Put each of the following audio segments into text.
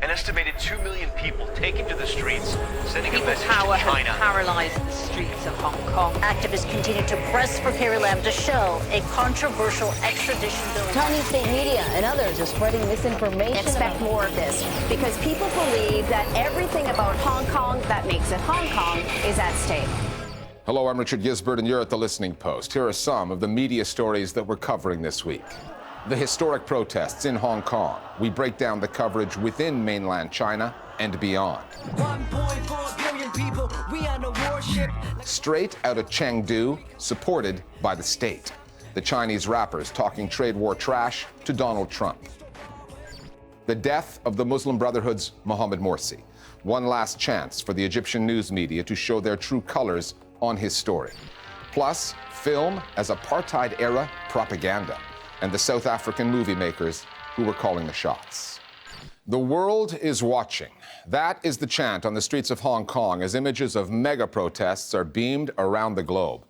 An estimated 2 million people taken to the streets, sending a People message power to China. has paralysed the streets of Hong Kong. Activists continue to press for Carrie Lam to show a controversial extradition bill. Chinese state media and others are spreading misinformation. Expect more of this because people believe that everything about Hong Kong that makes it Hong Kong is at stake. Hello, I'm Richard Gisbert, and you're at The Listening Post. Here are some of the media stories that we're covering this week. The historic protests in Hong Kong. We break down the coverage within mainland China and beyond. 1.4 billion people, we on a warship. Straight out of Chengdu, supported by the state. The Chinese rappers talking trade war trash to Donald Trump. The death of the Muslim Brotherhood's Mohammed Morsi. One last chance for the Egyptian news media to show their true colors on his story. Plus, film as apartheid-era propaganda. And the South African movie makers who were calling the shots. The world is watching. That is the chant on the streets of Hong Kong as images of mega protests are beamed around the globe.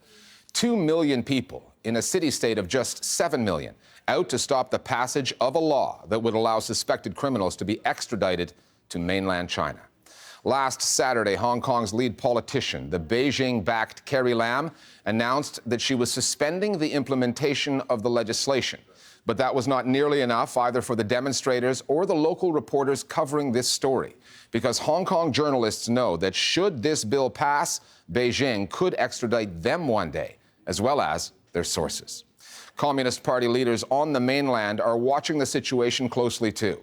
2 million people in a city-state of just 7 million out to stop the passage of a law that would allow suspected criminals to be extradited to mainland China. Last Saturday, Hong Kong's lead politician, the Beijing-backed Carrie Lam, announced that she was suspending the implementation of the legislation. But that was not nearly enough either for the demonstrators or the local reporters covering this story, because Hong Kong journalists know that should this bill pass, Beijing could extradite them one day, as well as their sources. Communist Party leaders on the mainland are watching the situation closely too.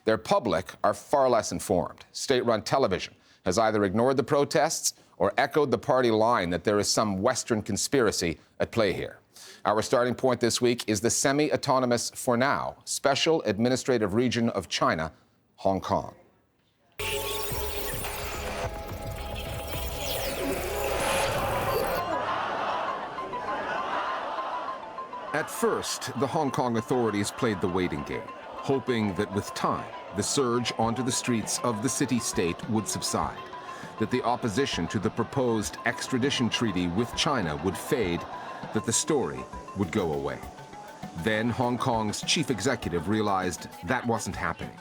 Their public are far less informed. State-run television has either ignored the protests or echoed the party line that there is some Western conspiracy at play here. Our starting point this week is the semi-autonomous, for now, Special Administrative Region of China, Hong Kong. At first, the Hong Kong authorities played the waiting game, hoping that with time, the surge onto the streets of the city-state would subside, that the opposition to the proposed extradition treaty with China would fade, that the story would go away. Then Hong Kong's chief executive realized that wasn't happening.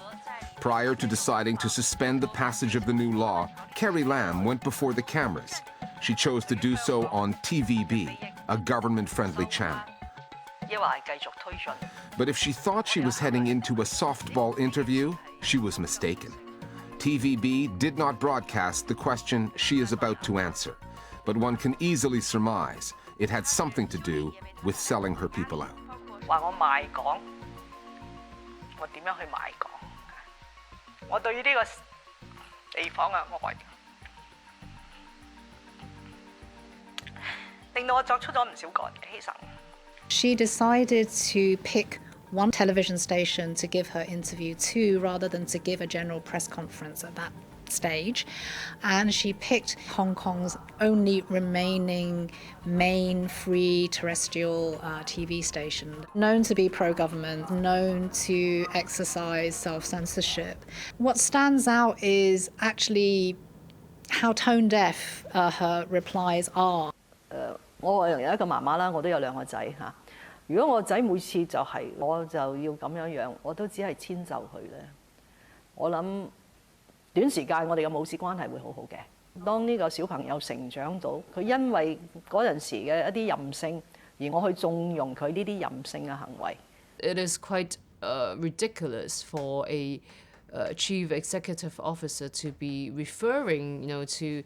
Prior to deciding to suspend the passage of the new law, Carrie Lam went before the cameras. She chose to do so on TVB, a government-friendly channel. But if she thought she was heading into a softball interview, she was mistaken. TVB did not broadcast the question she is about to answer, but one can easily surmise it had something to do with selling her people out. She decided to pick one television station to give her interview to rather than to give a general press conference at that stage. And she picked Hong Kong's only remaining main free terrestrial TV station, known to be pro-government, known to exercise self-censorship. What stands out is actually how tone-deaf her replies are. 我有一個媽媽啦，我都有兩個仔嚇。如果我仔每次就係我就要咁樣樣，我都只係遷就佢咧。我諗短時間我哋嘅母子關係會好好嘅。當呢個小朋友成長到，佢因為嗰陣時嘅一啲任性，而我去縱容佢呢啲任性嘅行為。It is quite ridiculous for a chief executive officer to be referring, to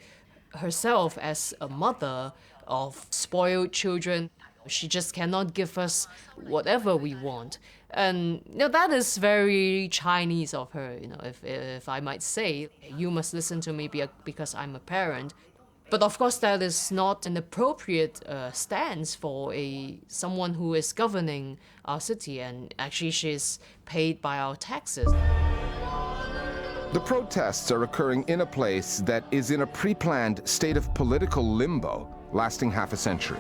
herself as a mother of spoiled children. She just cannot give us whatever we want. And that is very Chinese of her, if I might say. You must listen to me because I'm a parent. But of course that is not an appropriate stance for someone who is governing our city, and actually she's paid by our taxes. The protests are occurring in a place that is in a pre-planned state of political limbo lasting half a century.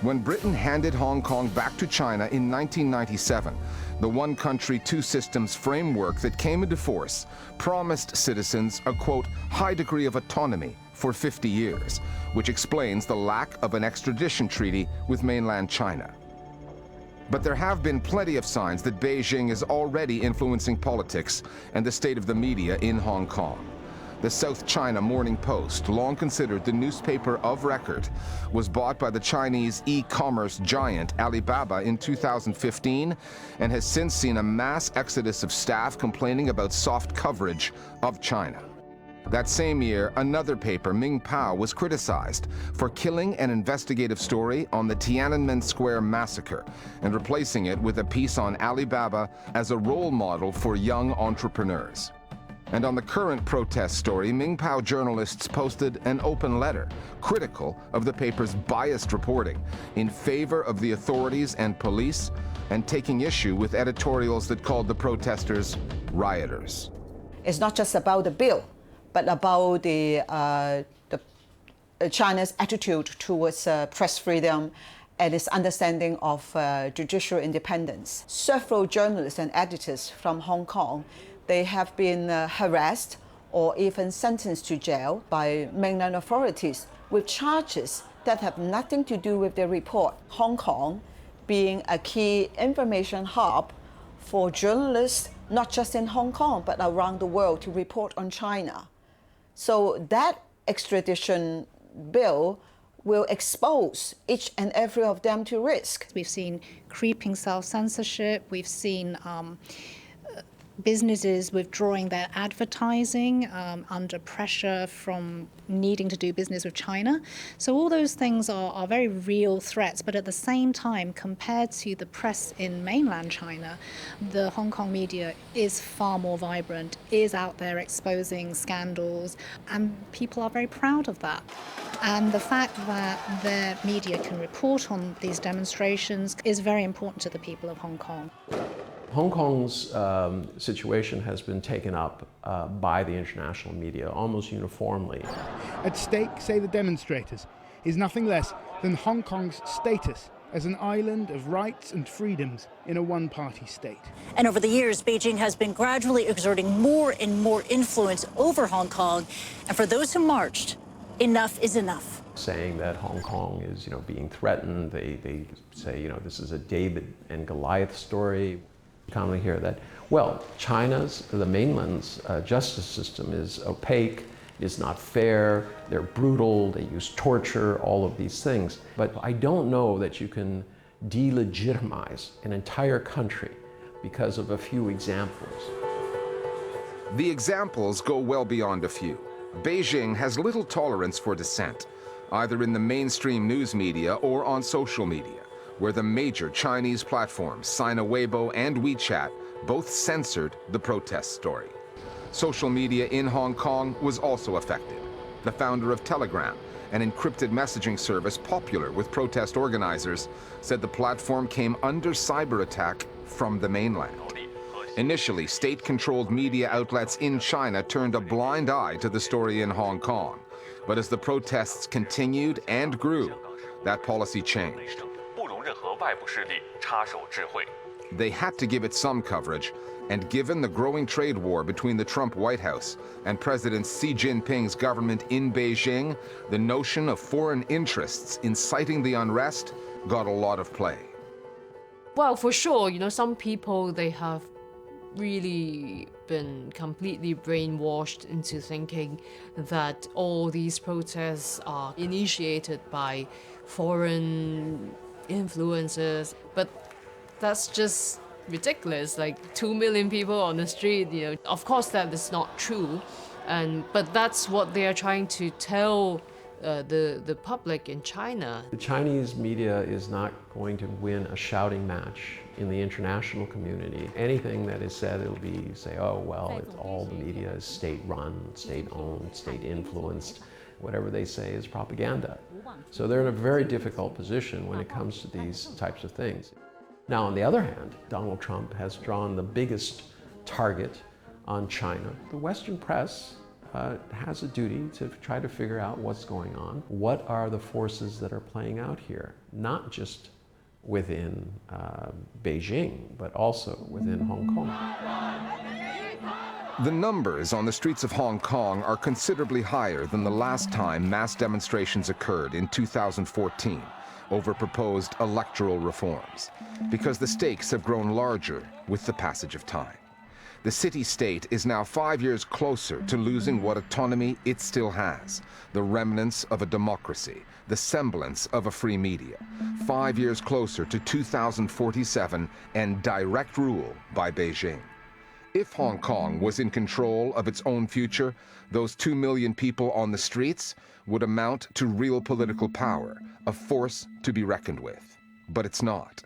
When Britain handed Hong Kong back to China in 1997, the one country, two systems framework that came into force promised citizens a, quote, high degree of autonomy for 50 years, which explains the lack of an extradition treaty with mainland China. But there have been plenty of signs that Beijing is already influencing politics and the state of the media in Hong Kong. The South China Morning Post, long considered the newspaper of record, was bought by the Chinese e-commerce giant Alibaba in 2015 and has since seen a mass exodus of staff complaining about soft coverage of China. That same year, another paper, Ming Pao, was criticized for killing an investigative story on the Tiananmen Square massacre and replacing it with a piece on Alibaba as a role model for young entrepreneurs. And on the current protest story, Ming Pao journalists posted an open letter critical of the paper's biased reporting in favor of the authorities and police and taking issue with editorials that called the protesters rioters. It's not just about the bill, but about China's attitude towards press freedom and its understanding of judicial independence. Several journalists and editors from Hong Kong, they have been harassed or even sentenced to jail by mainland authorities with charges that have nothing to do with their report. Hong Kong being a key information hub for journalists, not just in Hong Kong, but around the world to report on China. So that extradition bill will expose each and every of them to risk. We've seen creeping self-censorship, we've seen businesses withdrawing their advertising under pressure from needing to do business with China. So all those things are very real threats, but at the same time, compared to the press in mainland China, the Hong Kong media is far more vibrant, is out there exposing scandals, and people are very proud of that. And the fact that their media can report on these demonstrations is very important to the people of Hong Kong. Hong Kong's situation has been taken up by the international media almost uniformly. At stake, say the demonstrators, is nothing less than Hong Kong's status as an island of rights and freedoms in a one-party state. And over the years, Beijing has been gradually exerting more and more influence over Hong Kong. And for those who marched, enough is enough. Saying that Hong Kong is, being threatened. They say, this is a David and Goliath story. Commonly hear that, well, the mainland's justice system is opaque, is not fair, they're brutal, they use torture, all of these things. But I don't know that you can delegitimize an entire country because of a few examples. The examples go well beyond a few. Beijing has little tolerance for dissent, either in the mainstream news media or on social media, where the major Chinese platforms, Sina Weibo and WeChat, both censored the protest story. Social media in Hong Kong was also affected. The founder of Telegram, an encrypted messaging service popular with protest organizers, said the platform came under cyber attack from the mainland. Initially, state-controlled media outlets in China turned a blind eye to the story in Hong Kong. But as the protests continued and grew, that policy changed. They had to give it some coverage, and given the growing trade war between the Trump White House and President Xi Jinping's government in Beijing, the notion of foreign interests inciting the unrest got a lot of play. Well, for sure, some people, they have really been completely brainwashed into thinking that all these protests are initiated by foreign influences, but that's just ridiculous. Like 2 million people on the street, of course that is not true, but that's what they are trying to tell the public in China. The Chinese media is not going to win a shouting match in the international community. Anything that is said, it'll be oh well, all the media is state-run, state-owned, state-influenced. Whatever they say is propaganda. So they're in a very difficult position when it comes to these types of things. Now, on the other hand, Donald Trump has drawn the biggest target on China. The Western press has a duty to try to figure out what's going on. What are the forces that are playing out here? Not just within Beijing, but also within Hong Kong. The numbers on the streets of Hong Kong are considerably higher than the last time mass demonstrations occurred in 2014, over proposed electoral reforms, because the stakes have grown larger with the passage of time. The city-state is now 5 years closer to losing what autonomy it still has, the remnants of a democracy, the semblance of a free media. 5 years closer to 2047 and direct rule by Beijing. If Hong Kong was in control of its own future, those 2 million people on the streets would amount to real political power, a force to be reckoned with. But it's not.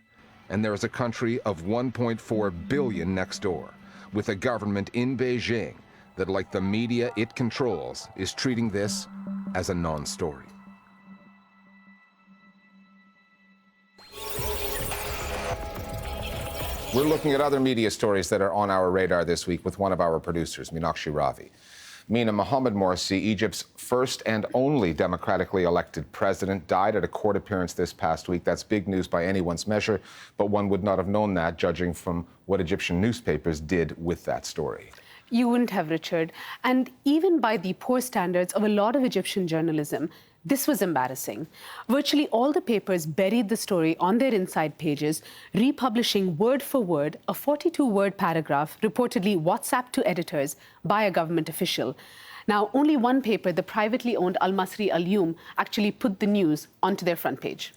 And there is a country of 1.4 billion next door, with a government in Beijing that, like the media it controls, is treating this as a non-story. We're looking at other media stories that are on our radar this week with one of our producers, Meenakshi Ravi. Meena, Mohamed Morsi, Egypt's first and only democratically elected president, died at a court appearance this past week. That's big news by anyone's measure, but one would not have known that, judging from what Egyptian newspapers did with that story. You wouldn't have, Richard. And even by the poor standards of a lot of Egyptian journalism, this was embarrassing. Virtually all the papers buried the story on their inside pages, republishing word for word a 42-word paragraph reportedly WhatsApped to editors by a government official. Now, only one paper, the privately owned Al Masri Al Yawm, actually put the news onto their front page.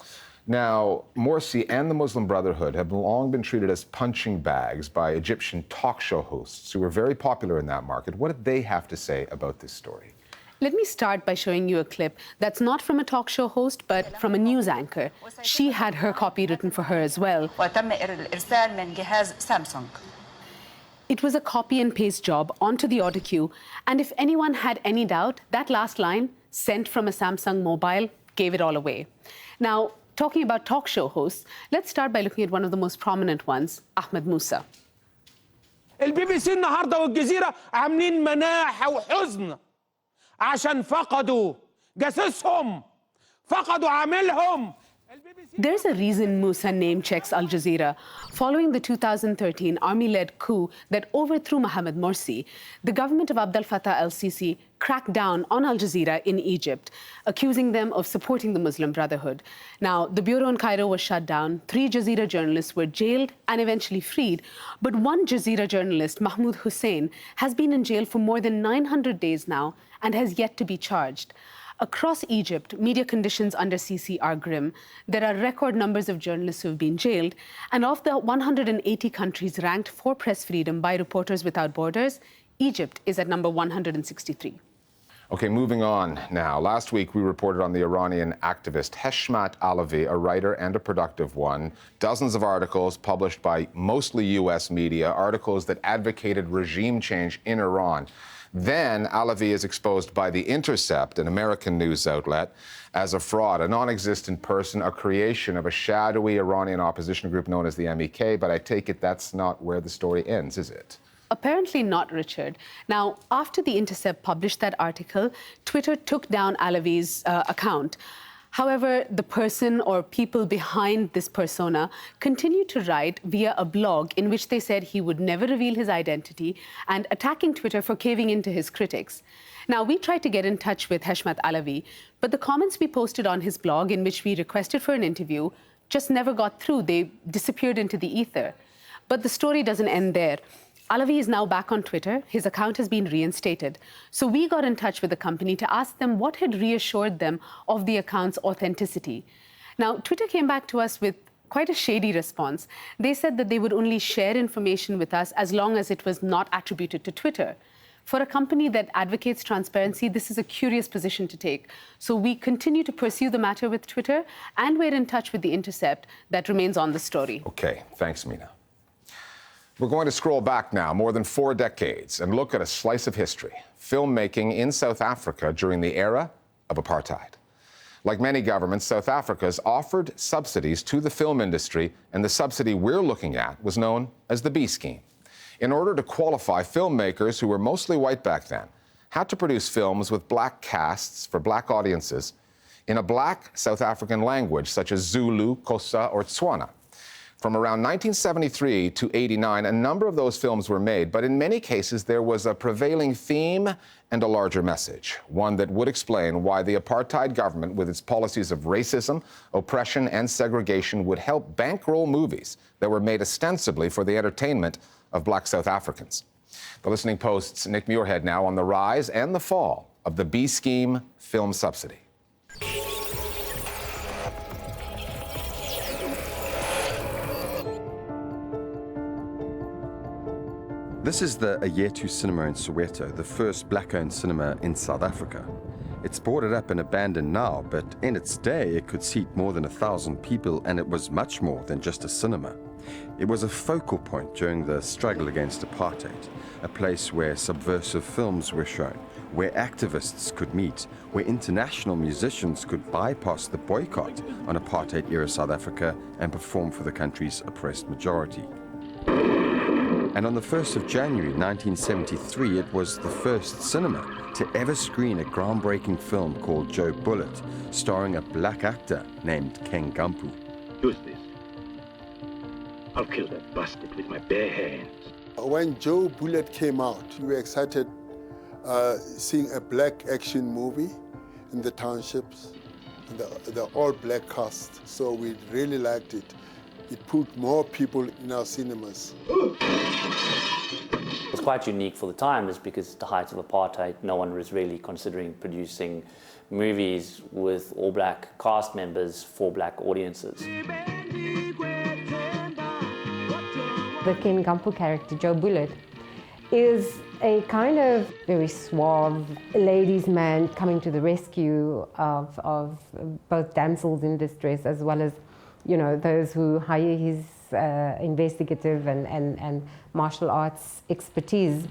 Now, Morsi and the Muslim Brotherhood have long been treated as punching bags by Egyptian talk show hosts who are very popular in that market. What did they have to say about this story? Let me start by showing you a clip that's not from a talk show host, but from a news anchor. She had her copy written for her as well. It was a copy and paste job onto the audio cue, and if anyone had any doubt, that last line, sent from a Samsung mobile, gave it all away. Now, talking about talk show hosts, let's start by looking at one of the most prominent ones, Ahmed Musa. الBBC النهارده والجزيرة عاملين مناحة وحزن عشان فقدوا جاسوسهم فقدوا عاملهم. There's a reason Musa name-checks Al Jazeera. Following the 2013 army-led coup that overthrew Mohamed Morsi, the government of Abdel Fattah el-Sisi cracked down on Al Jazeera in Egypt, accusing them of supporting the Muslim Brotherhood. Now, the bureau in Cairo was shut down, 3 Jazeera journalists were jailed and eventually freed, but one Jazeera journalist, Mahmoud Hussein, has been in jail for more than 900 days now and has yet to be charged. Across Egypt, media conditions under Sisi are grim. There are record numbers of journalists who have been jailed. And of the 180 countries ranked for press freedom by Reporters Without Borders, Egypt is at number 163. Okay, moving on now. Last week, we reported on the Iranian activist Heshmat Alavi, a writer and a productive one. Dozens of articles published by mostly U.S. media, articles that advocated regime change in Iran. Then Alavi is exposed by The Intercept, an American news outlet, as a fraud, a non-existent person, a creation of a shadowy Iranian opposition group known as the MEK, but I take it that's not where the story ends, is it? Apparently not, Richard. Now, after The Intercept published that article, Twitter took down Alavi's account. However, the person or people behind this persona continued to write via a blog in which they said he would never reveal his identity and attacking Twitter for caving into his critics. Now, we tried to get in touch with Heshmat Alavi, but the comments we posted on his blog in which we requested for an interview just never got through. They disappeared into the ether. But the story doesn't end there. Alavi is now back on Twitter. His account has been reinstated. So we got in touch with the company to ask them what had reassured them of the account's authenticity. Now, Twitter came back to us with quite a shady response. They said that they would only share information with us as long as it was not attributed to Twitter. For a company that advocates transparency, this is a curious position to take. So we continue to pursue the matter with Twitter, and we're in touch with The Intercept that remains on the story. Okay, thanks, Meena. We're going to scroll back now more than 4 decades and look at a slice of history, filmmaking in South Africa during the era of apartheid. Like many governments, South Africa's offered subsidies to the film industry, and the subsidy we're looking at was known as the B scheme. In order to qualify, filmmakers, who were mostly white back then, had to produce films with black casts for black audiences in a black South African language such as Zulu, Xhosa, or Tswana. From around 1973 to 89, a number of those films were made, but in many cases there was a prevailing theme and a larger message, one that would explain why the apartheid government, with its policies of racism, oppression, and segregation, would help bankroll movies that were made ostensibly for the entertainment of black South Africans. The Listening Post's Nick Muirhead now on the rise and the fall of the B-scheme film subsidy. This is the Ayetu Cinema in Soweto, the first black-owned cinema in South Africa. It's boarded up and abandoned now, but in its day it could seat more than 1,000 people, and it was much more than just a cinema. It was a focal point during the struggle against apartheid, a place where subversive films were shown, where activists could meet, where international musicians could bypass the boycott on apartheid-era South Africa and perform for the country's oppressed majority. And on the 1st of January 1973, it was the first cinema to ever screen a groundbreaking film called Joe Bullitt, starring a black actor named Ken Gampu. Use this. I'll kill that bastard with my bare hands. When Joe Bullitt came out, we were excited seeing a black action movie in the townships, the all-black cast. So we really liked it. It put more people in our cinemas. It's quite unique for the time, is because at the height of apartheid, no one was really considering producing movies with all black cast members for black audiences. The Ken Gampu character, Joe Bullitt, is a kind of very suave ladies' man coming to the rescue of both damsels in distress as well as, you know, those who hire his investigative and martial arts expertise.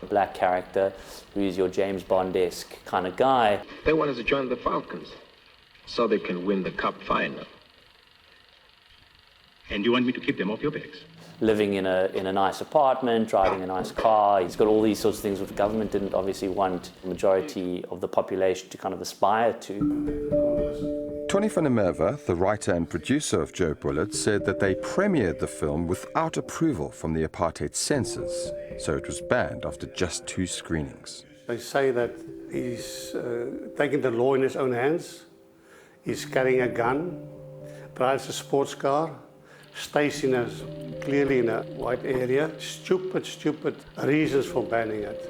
A black character who's your James Bond-esque kind of guy. They want us to join the Falcons so they can win the cup final. And you want me to keep them off your backs? Living in a nice apartment, driving a nice car. He's got all these sorts of things which the government didn't obviously want the majority of the population to kind of aspire to. Tony van der Merwe, the writer and producer of Joe Bullitt, said that they premiered the film without approval from the apartheid censors, so it was banned after just 2 screenings. They say that he's taking the law in his own hands. He's carrying a gun, drives a sports car, stays clearly in a white area. Stupid reasons for banning it.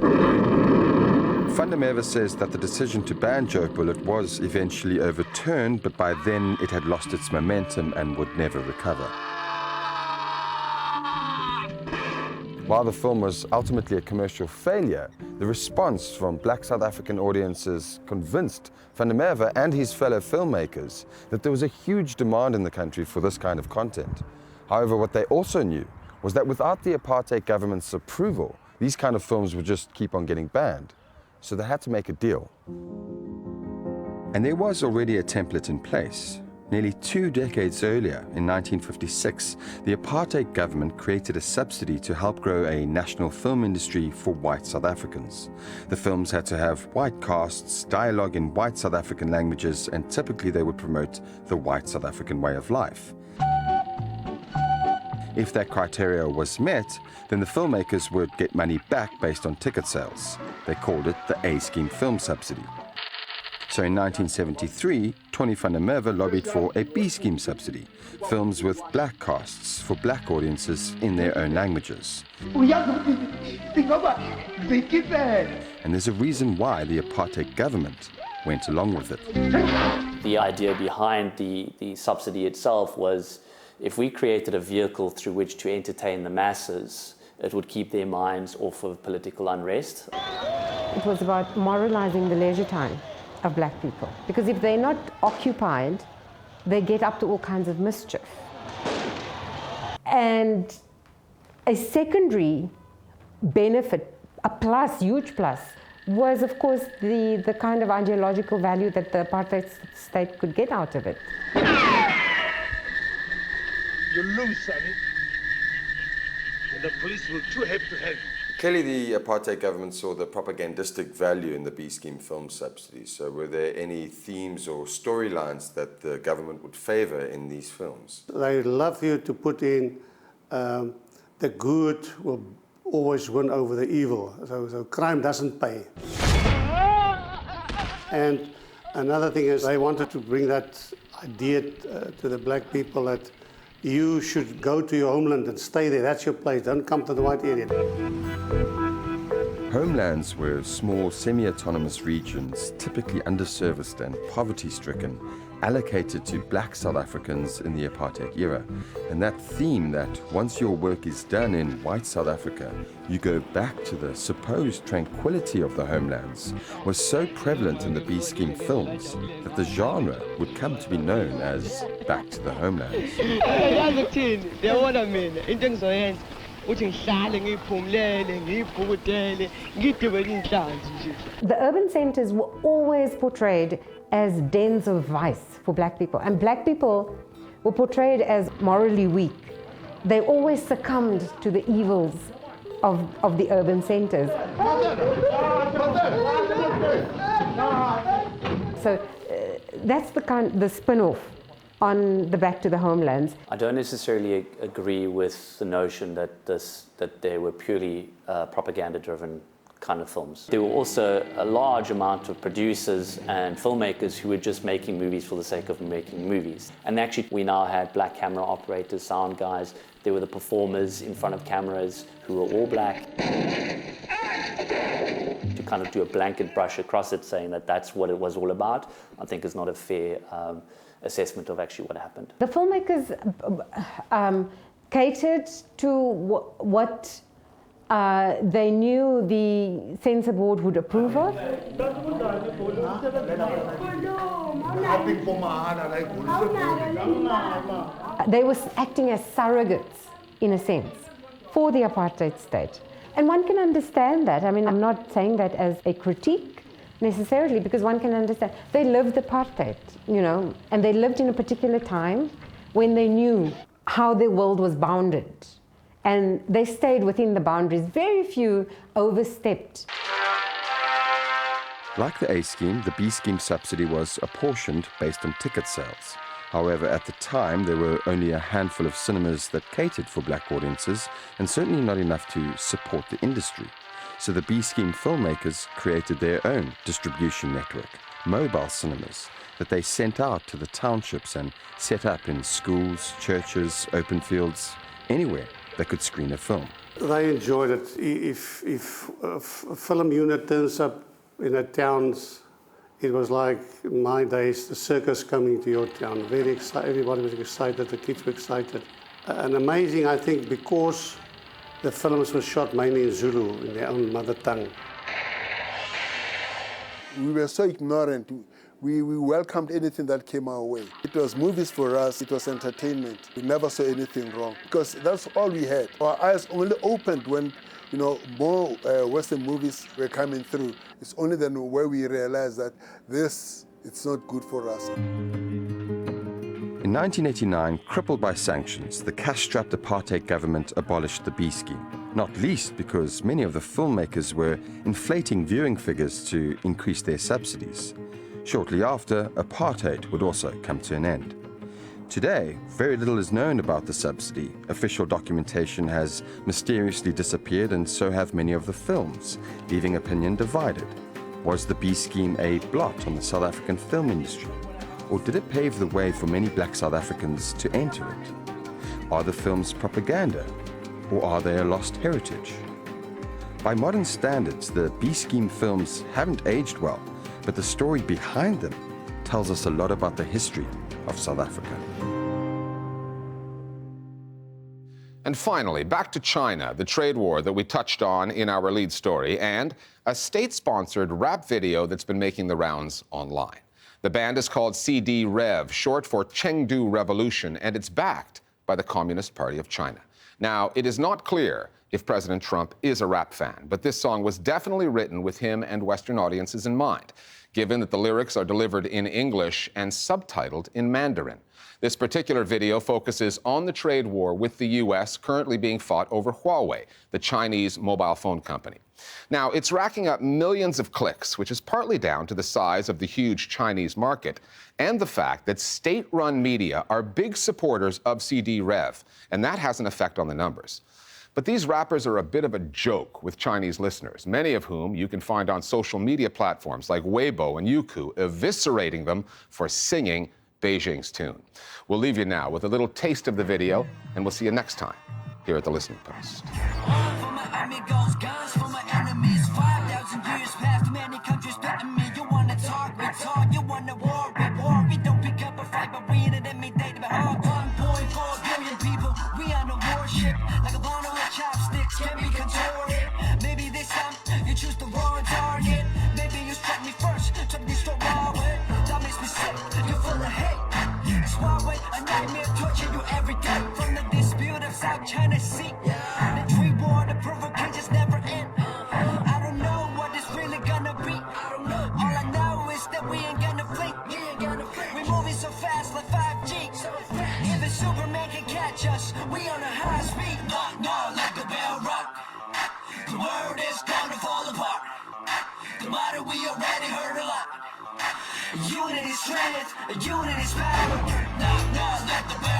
Van der Merwe says that the decision to ban Joe Bullitt was eventually overturned, but by then it had lost its momentum and would never recover. While the film was ultimately a commercial failure, the response from black South African audiences convinced Van der Merwe and his fellow filmmakers that there was a huge demand in the country for this kind of content. However, what they also knew was that without the apartheid government's approval, these kind of films would just keep on getting banned. So they had to make a deal. And there was already a template in place. Nearly 2 decades earlier, in 1956, the apartheid government created a subsidy to help grow a national film industry for white South Africans. The films had to have white casts, dialogue in white South African languages, and typically they would promote the white South African way of life. If that criteria was met, then the filmmakers would get money back based on ticket sales. They called it the A-scheme film subsidy. So in 1973, Tony van der Merwe lobbied for a B-scheme subsidy, films with black casts for black audiences in their own languages. And there's a reason why the apartheid government went along with it. The idea behind the subsidy itself was, if we created a vehicle through which to entertain the masses, it would keep their minds off of political unrest. It was about moralizing the leisure time of black people, because if they're not occupied, they get up to all kinds of mischief. And a secondary benefit, a plus, huge plus, was of course the kind of ideological value that the apartheid state could get out of it. You lose, Sonny. And the police will too happy to have you. Clearly, the apartheid government saw the propagandistic value in the B-scheme film subsidies. So were there any themes or storylines that the government would favour in these films? They love you to put in the good will always win over the evil. So crime doesn't pay. And another thing is they wanted to bring that idea to the black people that you should go to your homeland and stay there. That's your place. Don't come to the white area. Homelands were small, semi-autonomous regions, typically underserviced and poverty-stricken, allocated to black South Africans in the apartheid era. And that theme that once your work is done in white South Africa, you go back to the supposed tranquility of the homelands was so prevalent in the B-scheme films that the genre would come to be known as Back to the Homelands. The urban centres were always portrayed as dens of vice for black people, and black people were portrayed as morally weak. They always succumbed to the evils of the urban centres. So that's the spin-off on the Back to the Homelands. I don't necessarily agree with the notion that they were purely propaganda-driven kind of films. There were also a large amount of producers and filmmakers who were just making movies for the sake of making movies. And actually, we now had black camera operators, sound guys. There were the performers in front of cameras who were all black. To kind of do a blanket brush across it, saying that that's what it was all about, I think is not a fair assessment of actually what happened. The filmmakers catered to what they knew the censor board would approve of. They were acting as surrogates, in a sense, for the apartheid state. And one can understand that. I mean, I'm not saying that as a critique necessarily, because one can understand. They lived apartheid, you know, and they lived in a particular time when they knew how their world was bounded. And they stayed within the boundaries. Very few overstepped. Like the A scheme, the B scheme subsidy was apportioned based on ticket sales. However, at the time, there were only a handful of cinemas that catered for black audiences, and certainly not enough to support the industry. So the B scheme filmmakers created their own distribution network, mobile cinemas, that they sent out to the townships and set up in schools, churches, open fields, anywhere they could screen a film. They enjoyed it. If a film unit turns up in a town, it was like in my days, the circus coming to your town. Very excited. Everybody was excited. The kids were excited. And amazing, I think, because the films were shot mainly in Zulu, in their own mother tongue. We were so ignorant. We welcomed anything that came our way. It was movies for us. It was entertainment. We never saw anything wrong because that's all we had. Our eyes only opened when, you know, more Western movies were coming through. It's only then where we realized that it's not good for us. In 1989, crippled by sanctions, the cash-strapped apartheid government abolished the B scheme, not least because many of the filmmakers were inflating viewing figures to increase their subsidies. Shortly after, apartheid would also come to an end. Today, very little is known about the subsidy. Official documentation has mysteriously disappeared, and so have many of the films, leaving opinion divided. Was the B scheme a blot on the South African film industry? Or did it pave the way for many black South Africans to enter it? Are the films propaganda? Or are they a lost heritage? By modern standards, the B scheme films haven't aged well, but the story behind them tells us a lot about the history of South Africa. And finally, back to China, the trade war that we touched on in our lead story, and a state-sponsored rap video that's been making the rounds online. The band is called CD Rev, short for Chengdu Revolution, and it's backed by the Communist Party of China. Now, it is not clear if President Trump is a rap fan, but this song was definitely written with him and Western audiences in mind, given that the lyrics are delivered in English and subtitled in Mandarin. This particular video focuses on the trade war with the U.S. currently being fought over Huawei, the Chinese mobile phone company. Now, it's racking up millions of clicks, which is partly down to the size of the huge Chinese market and the fact that state-run media are big supporters of CD Rev, and that has an effect on the numbers. But these rappers are a bit of a joke with Chinese listeners, many of whom you can find on social media platforms like Weibo and Youku, eviscerating them for singing Beijing's tune. We'll leave you now with a little taste of the video, and we'll see you next time here at the Listening Post. Maybe this time you choose the wrong target. Maybe you strike me first, try to destroy Huawei. That makes me sick, you're full of hate. It's Huawei, a nightmare, torture you every day. From the dispute of South China Sea, the trade war, the provocations never end. I don't know what it's really gonna be. All I know is that we ain't gonna blink. We're moving so fast like 5G. Even Superman can catch us, we on a high speed. Knock, let the bell rock. The world is gonna fall apart. The matter we already heard a lot. Unity strength, unity is power. Knock, let the bell